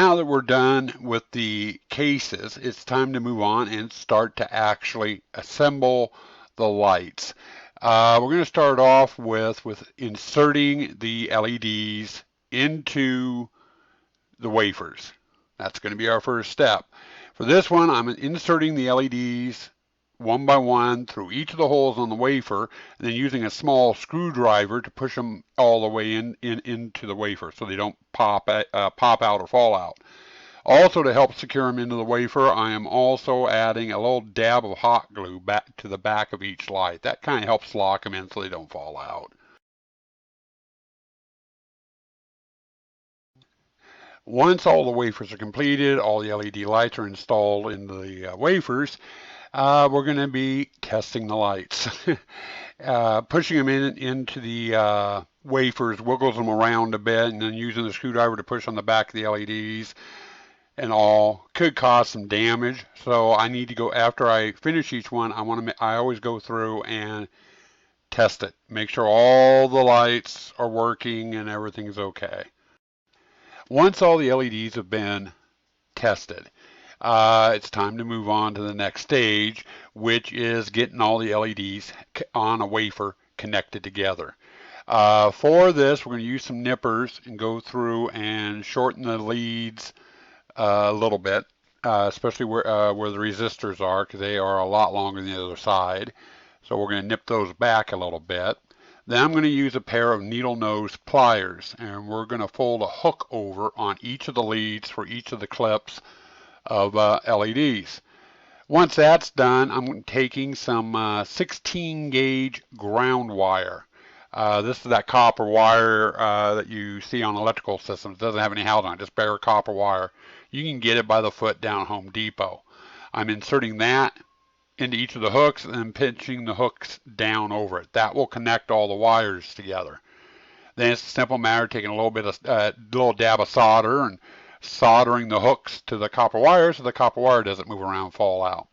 Now that we're done with the cases, it's time to move on and start to actually assemble the lights. We're going to start off with inserting the LEDs into the wafers. That's going to be our first step. For this one, I'm inserting the LEDs one by one through each of the holes on the wafer, and then using a small screwdriver to push them all the way into the wafer so they don't pop out or fall out. Also, to help secure them into the wafer, I am also adding a little dab of hot glue back to the back of each light. That kind of helps lock them in so they don't fall out. Once all the wafers are completed, all the LED lights are installed in the wafers, we're going to be testing the lights. Pushing them into the wafers wiggles them around a bit, and then using the screwdriver to push on the back of the LEDs and all could cause some damage. So I need to go, after I finish each one, I always go through and test it. Make sure all the lights are working and everything's okay. Once all the LEDs have been tested, it's time to move on to the next stage, which is getting all the LEDs on a wafer connected together. For this, we're going to use some nippers and go through and shorten the leads a little bit, especially where the resistors are, because they are a lot longer than the other side. So we're going to nip those back a little bit. Then I'm going to use a pair of needle nose pliers, and we're going to fold a hook over on each of the leads for each of the clips of LEDs. Once that's done, I'm taking some 16 gauge ground wire. This is that copper wire that you see on electrical systems. It doesn't have any housing on it, just bare copper wire. You can get it by the foot down at Home Depot. I'm inserting that into each of the hooks and pinching the hooks down over it. That will connect all the wires together. Then it's a simple matter of taking a little dab of solder and soldering the hooks to the copper wire so the copper wire doesn't move around and fall out.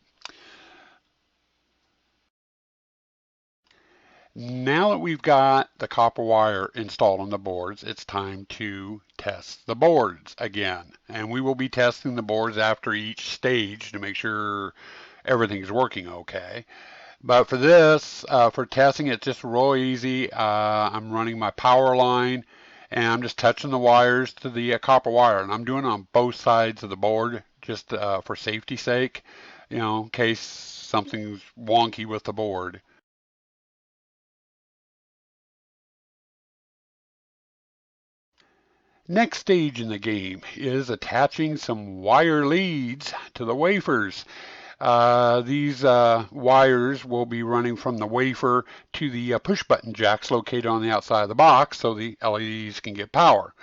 Now that we've got the copper wire installed on the boards, it's time to test the boards again. And we will be testing the boards after each stage to make sure everything's working okay. But for this, for testing, it's just real easy. I'm running my power line, and I'm just touching the wires to the copper wire. And I'm doing it on both sides of the board just for safety's sake, in case something's wonky with the board. Next stage in the game is attaching some wire leads to the wafers. These wires will be running from the wafer to the push button jacks located on the outside of the box so the LEDs can get power.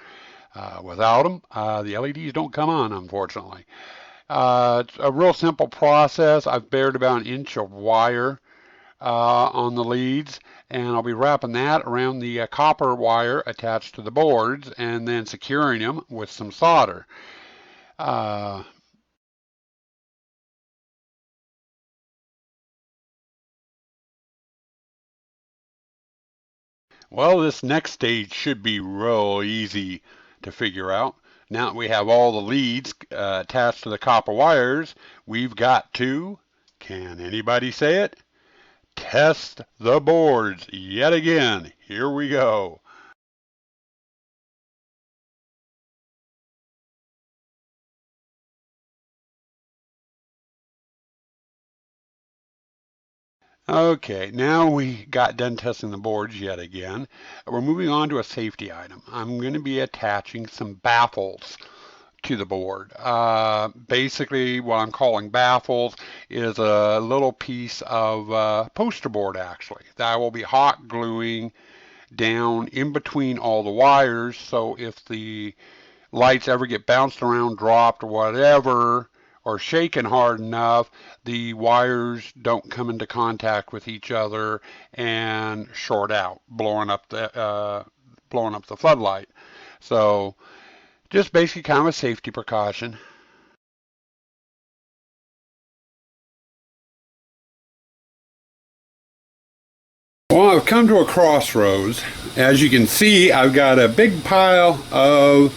Without them, the LEDs don't come on, unfortunately. It's a real simple process. I've bared about 1 inch of wire on the leads, and I'll be wrapping that around the copper wire attached to the boards and then securing them with some solder. Well, this next stage should be real easy to figure out. Now that we have all the leads attached to the copper wires, we've got to, can anybody say it? Test the boards yet again. Here we go. Okay, now we got done testing the boards yet again. We're moving on to a safety item. I'm going to be attaching some baffles to the board. Basically, what I'm calling baffles is a little piece of poster board, actually, that I will be hot gluing down in between all the wires, so if the lights ever get bounced around, dropped, or whatever, or shaken hard enough, the wires don't come into contact with each other and short out, blowing up the floodlight. So just basically kind of a safety precaution. Well, I've come to a crossroads. As you can see, I've got a big pile of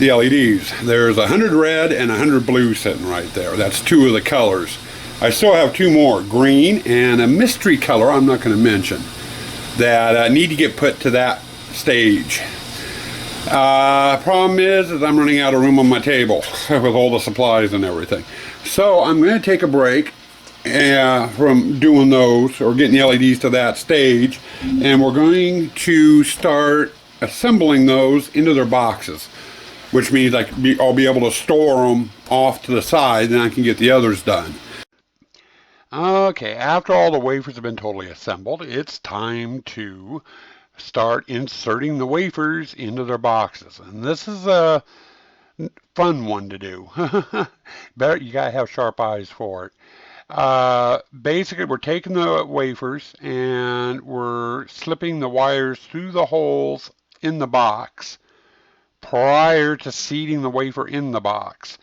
the LEDs. There's 100 red and 100 blue sitting right there. That's two of the colors. I still have two more, green and a mystery color I'm not going to mention, that need to get put to that stage. Problem is I'm running out of room on my table with all the supplies and everything. So I'm going to take a break from doing those or getting the LEDs to that stage, and we're going to start assembling those into their boxes, which means I'll be able to store them off to the side, and I can get the others done. Okay, after all the wafers have been totally assembled, it's time to start inserting the wafers into their boxes. And this is a fun one to do. You gotta have sharp eyes for it. Basically, we're taking the wafers and we're slipping the wires through the holes in the box prior to seating the wafer in the box.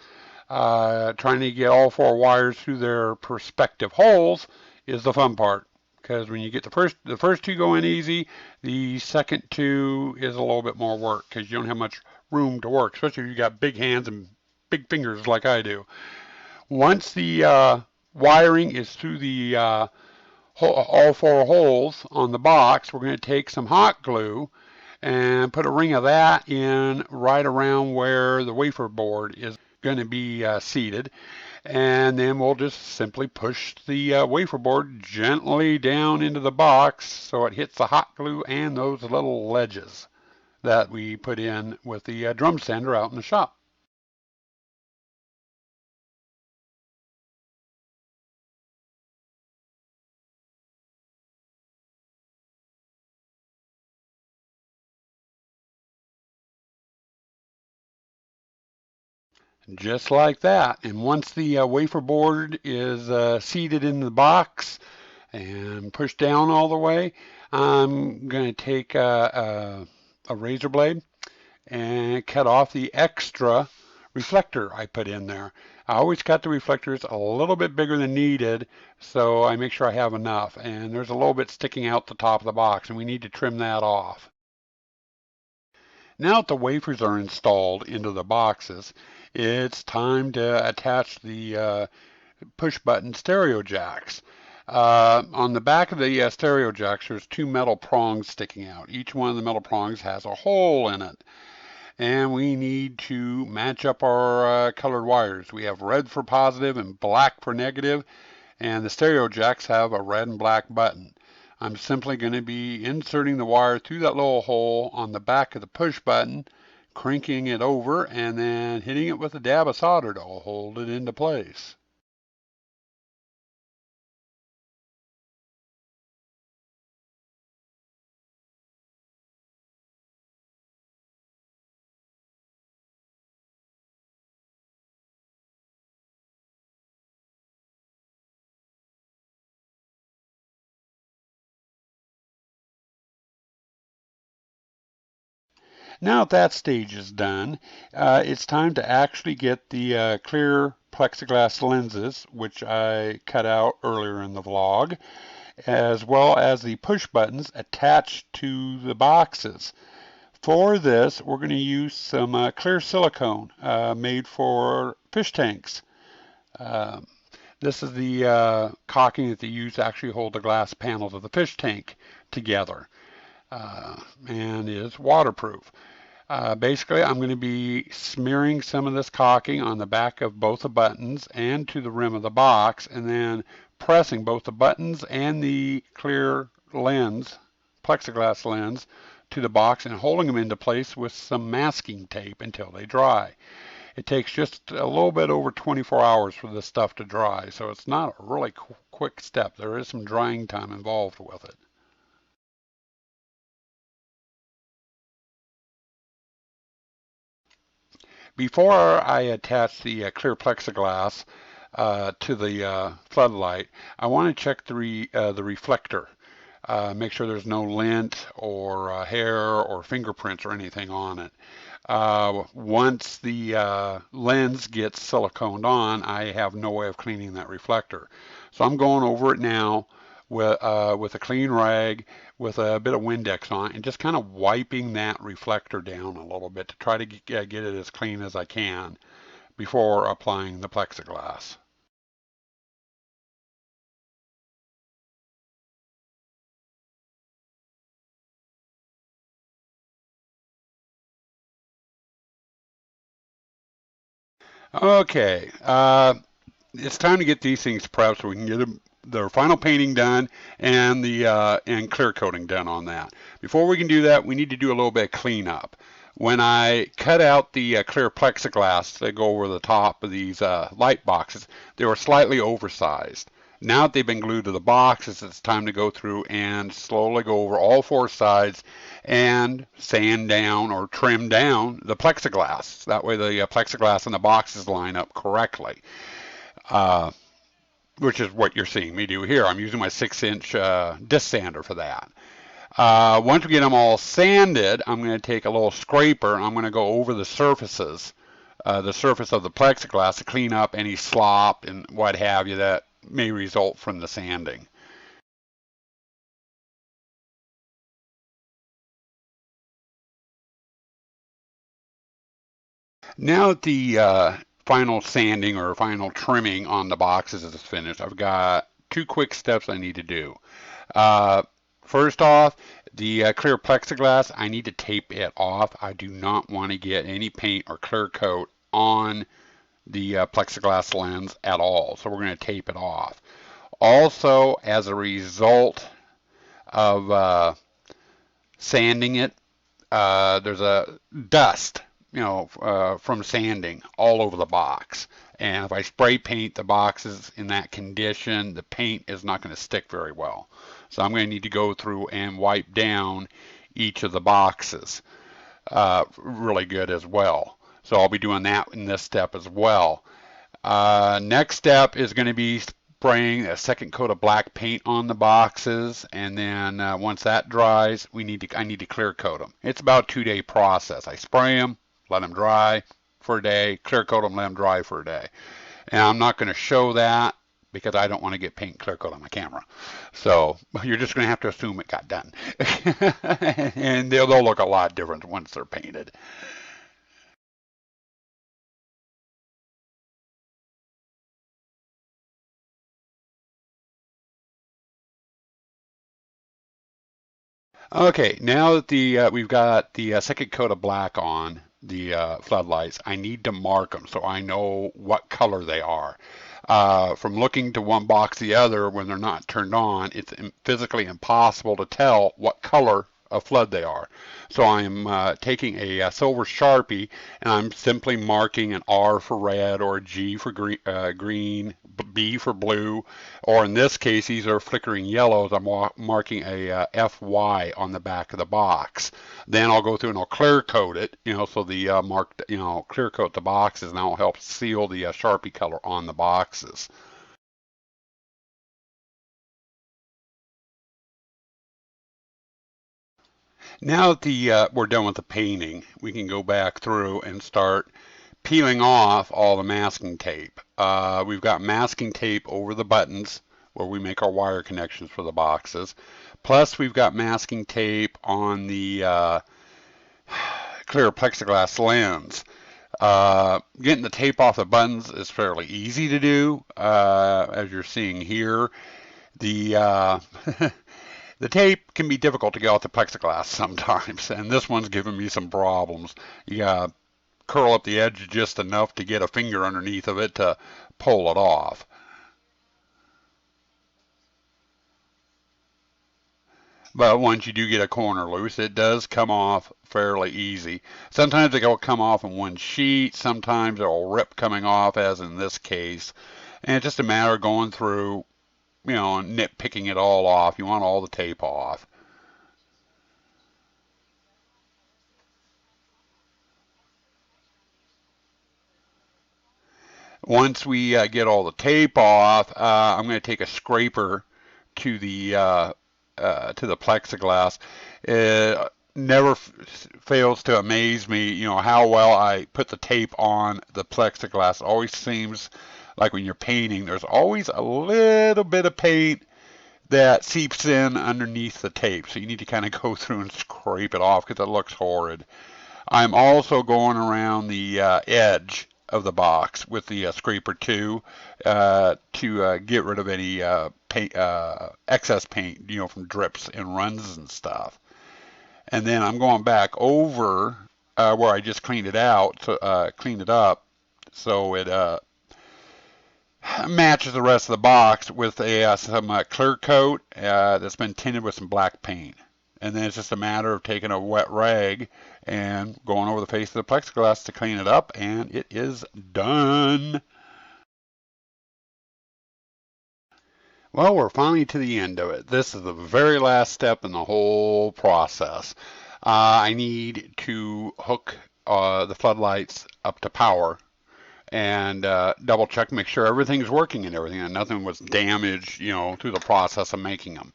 Trying to get all four wires through their respective holes is the fun part, because when you get the first two going easy, the second two is a little bit more work because you don't have much room to work, especially if you got big hands and big fingers like I do. Once the wiring is through the all four holes on the box, we're going to take some hot glue and put a ring of that in right around where the wafer board is going to be seated, and then we'll just simply push the wafer board gently down into the box so it hits the hot glue and those little ledges that we put in with the drum sander out in the shop. Just like that. And once the wafer board is seated in the box and pushed down all the way, I'm going to take a razor blade and cut off the extra reflector I put in there. I always cut the reflectors a little bit bigger than needed, so I make sure I have enough. And there's a little bit sticking out the top of the box, and we need to trim that off. Now that the wafers are installed into the boxes, it's time to attach the push button stereo jacks. On the back of the stereo jacks, there's two metal prongs sticking out. Each one of the metal prongs has a hole in it. And we need to match up our colored wires. We have red for positive and black for negative, and the stereo jacks have a red and black button. I'm simply going to be inserting the wire through that little hole on the back of the push button, cranking it over, and then hitting it with a dab of solder to hold it into place. Now that that stage is done, it's time to actually get the clear plexiglass lenses, which I cut out earlier in the vlog, as well as the push buttons attached to the boxes. For this, we're going to use some clear silicone made for fish tanks. Uh, this is the caulking that they use to actually hold the glass panels of the fish tank together, and is waterproof. Basically, I'm going to be smearing some of this caulking on the back of both the buttons and to the rim of the box, and then pressing both the buttons and the clear lens, plexiglass lens, to the box and holding them into place with some masking tape until they dry. It takes just a little bit over 24 hours for this stuff to dry, so it's not a really quick step. There is some drying time involved with it. Before I attach the clear plexiglass to the floodlight, I want to check the reflector. Make sure there's no lint or hair or fingerprints or anything on it. Once the lens gets siliconed on, I have no way of cleaning that reflector. So I'm going over it now with a clean rag with a bit of Windex on it, and just kind of wiping that reflector down a little bit to try to get it as clean as I can before applying the plexiglass. Okay, it's time to get these things prepped so we can get their final painting done and the and clear coating done on that. Before we can do that, we need to do a little bit of cleanup. When I cut out the clear plexiglass that go over the top of these light boxes, they were slightly oversized. Now that they've been glued to the boxes, it's time to go through and slowly go over all four sides and sand down or trim down the plexiglass. That way the plexiglass in the boxes line up correctly. Uh, which is what you're seeing me do here. I'm using my 6-inch disc sander for that. Once we get them all sanded, I'm going to take a little scraper and I'm going to go over the surfaces, the surface of the plexiglass to clean up any slop and what have you that may result from the sanding. Now that the final sanding or final trimming on the boxes is finished, I've got two quick steps I need to do. Uh, First off, the clear plexiglass, I need to tape it off. I do not want to get any paint or clear coat on the plexiglass lens at all. So we're going to tape it off. Also, as a result of sanding it, there's a dust, from sanding all over the box. And if I spray paint the boxes in that condition, the paint is not going to stick very well. So I'm going to need to go through and wipe down each of the boxes really good as well. So I'll be doing that in this step as well. Next step is going to be spraying a second coat of black paint on the boxes, and then once that dries, I need to clear coat them. It's about a 2-day process. I spray them, let them dry for a day, clear coat them, let them dry for a day. And I'm not going to show that because I don't want to get paint clear coat on my camera. So you're just going to have to assume it got done. And they'll look a lot different once they're painted. Okay, now that we've got the second coat of black on the floodlights, I need to mark them so I know what color they are. From looking to one box to the other when they're not turned on, it's physically impossible to tell what color of flood they are. So I'm taking a silver Sharpie and I'm simply marking an R for red or a G for green, B for blue, or in this case, these are flickering yellows. I'm marking a FY on the back of the box. Then I'll go through and I'll clear coat it, so the marked, clear coat the boxes, and that will help seal the Sharpie color on the boxes. Now that we're done with the painting, we can go back through and start peeling off all the masking tape. We've got masking tape over the buttons where we make our wire connections for the boxes. Plus, we've got masking tape on the clear plexiglass lens. Getting the tape off the buttons is fairly easy to do, as you're seeing here. The the tape can be difficult to get off the plexiglass sometimes, and this one's giving me some problems. You gotta curl up the edge just enough to get a finger underneath of it to pull it off. But once you do get a corner loose, it does come off fairly easy. Sometimes it will come off in one sheet, sometimes it will rip coming off, as in this case. And it's just a matter of going through, and nitpicking it all off. You want all the tape off. Once we get all the tape off, I'm going to take a scraper to the plexiglass. It never fails to amaze me, how well I put the tape on the plexiglass. It always seems like when you're painting, there's always a little bit of paint that seeps in underneath the tape. So you need to kind of go through and scrape it off because it looks horrid. I'm also going around the edge of the box with the scraper too to get rid of any paint, excess paint, from drips and runs and stuff. And then I'm going back over where I just cleaned it out, cleaned it up, so it matches the rest of the box with some clear coat that's been tinted with some black paint. And then it's just a matter of taking a wet rag and going over the face of the plexiglass to clean it up, and it is done. Well, we're finally to the end of it. This is the very last step in the whole process. I need to hook the floodlights up to power and double check, make sure everything's working and everything, and nothing was damaged, through the process of making them.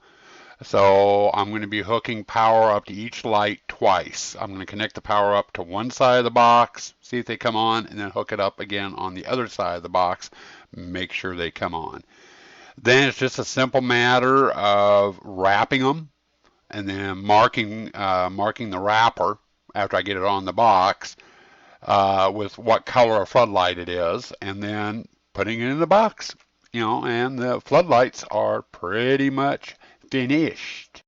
So I'm going to be hooking power up to each light twice. I'm going to connect the power up to one side of the box, see if they come on, and then hook it up again on the other side of the box, make sure they come on. Then it's just a simple matter of wrapping them and then marking the wrapper after I get it on the box with what color of floodlight it is, and then putting it in the box. And the floodlights are pretty much finished.